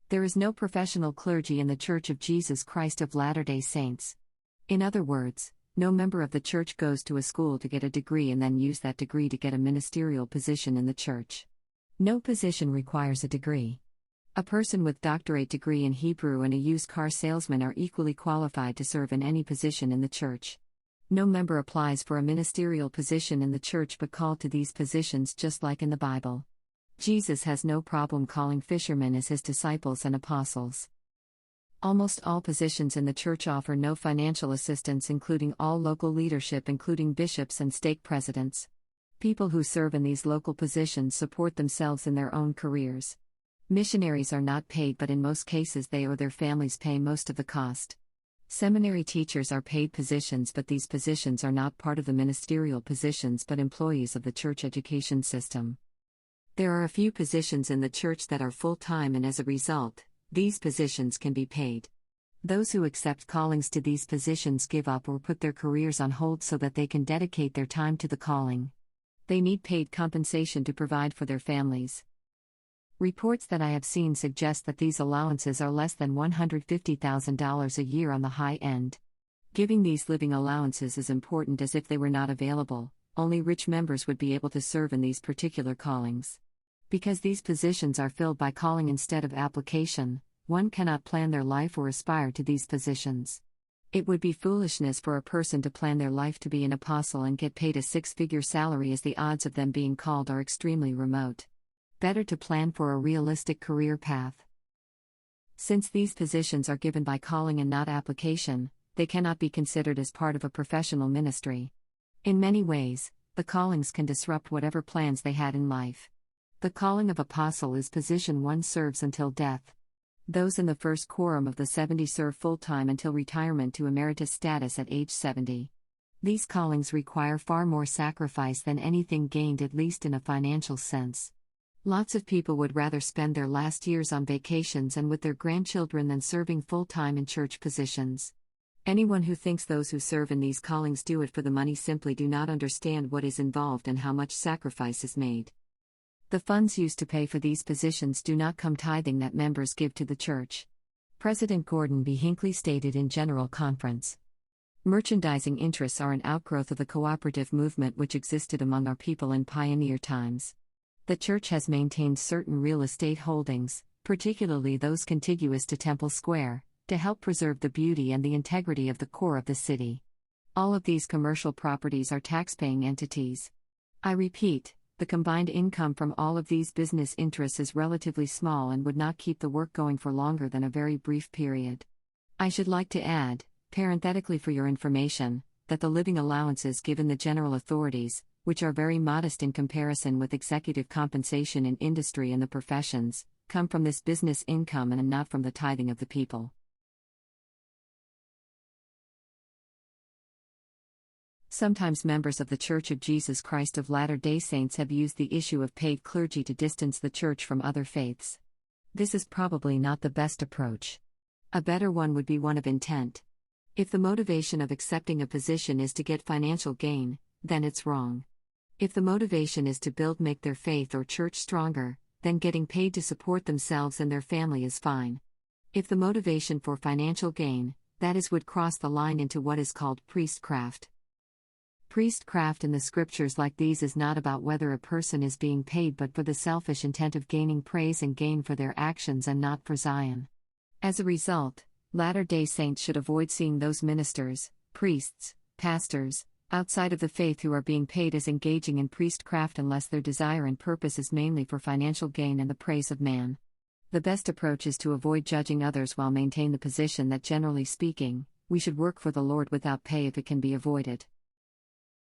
There is no professional clergy in the Church of Jesus Christ of Latter-day Saints. In other words, no member of the church goes to a school to get a degree and then use that degree to get a ministerial position in the church. No position requires a degree. A person with doctorate degree in Hebrew and a used car salesman are equally qualified to serve in any position in the church. No member applies for a ministerial position in the church but called to these positions just like in the Bible. Jesus has no problem calling fishermen as his disciples and apostles. Almost all positions in the church offer no financial assistance, including all local leadership, including bishops and stake presidents. People who serve in these local positions support themselves in their own careers. Missionaries are not paid, but in most cases they or their families pay most of the cost. Seminary teachers are paid positions, but these positions are not part of the ministerial positions but employees of the church education system. There are a few positions in the church that are full-time, and as a result, these positions can be paid. Those who accept callings to these positions give up or put their careers on hold so that they can dedicate their time to the calling. They need paid compensation to provide for their families. Reports that I have seen suggest that these allowances are less than $150,000 a year on the high end. Giving these living allowances is important, as if they were not available, only rich members would be able to serve in these particular callings. Because these positions are filled by calling instead of application, one cannot plan their life or aspire to these positions. It would be foolishness for a person to plan their life to be an apostle and get paid a six-figure salary, as the odds of them being called are extremely remote. Better to plan for a realistic career path. Since these positions are given by calling and not application, they cannot be considered as part of a professional ministry. In many ways, the callings can disrupt whatever plans they had in life. The calling of apostle is position one serves until death. Those in the first quorum of the 70 serve full-time until retirement to emeritus status at age 70. These callings require far more sacrifice than anything gained, at least in a financial sense. Lots of people would rather spend their last years on vacations and with their grandchildren than serving full-time in church positions. Anyone who thinks those who serve in these callings do it for the money simply do not understand what is involved and how much sacrifice is made. The funds used to pay for these positions do not come tithing that members give to the church. President Gordon B. Hinckley stated in General Conference, "Merchandising interests are an outgrowth of the cooperative movement which existed among our people in pioneer times. The church has maintained certain real estate holdings, particularly those contiguous to Temple Square, to help preserve the beauty and the integrity of the core of the city. All of these commercial properties are tax-paying entities. I repeat, the combined income from all of these business interests is relatively small and would not keep the work going for longer than a very brief period. I should like to add, parenthetically for your information, that the living allowances given the general authorities, which are very modest in comparison with executive compensation in industry and the professions, come from this business income and not from the tithing of the people." Sometimes members of the Church of Jesus Christ of Latter-day Saints have used the issue of paid clergy to distance the church from other faiths. This is probably not the best approach. A better one would be one of intent. If the motivation of accepting a position is to get financial gain, then it's wrong. If the motivation is to make their faith or church stronger, then getting paid to support themselves and their family is fine. If the motivation for financial gain, that is, would cross the line into what is called priestcraft. Priestcraft in the scriptures like these is not about whether a person is being paid but for the selfish intent of gaining praise and gain for their actions and not for Zion. As a result, Latter-day Saints should avoid seeing those ministers, priests, pastors, outside of the faith who are being paid as engaging in priestcraft unless their desire and purpose is mainly for financial gain and the praise of man. The best approach is to avoid judging others while maintain the position that, generally speaking, we should work for the Lord without pay if it can be avoided.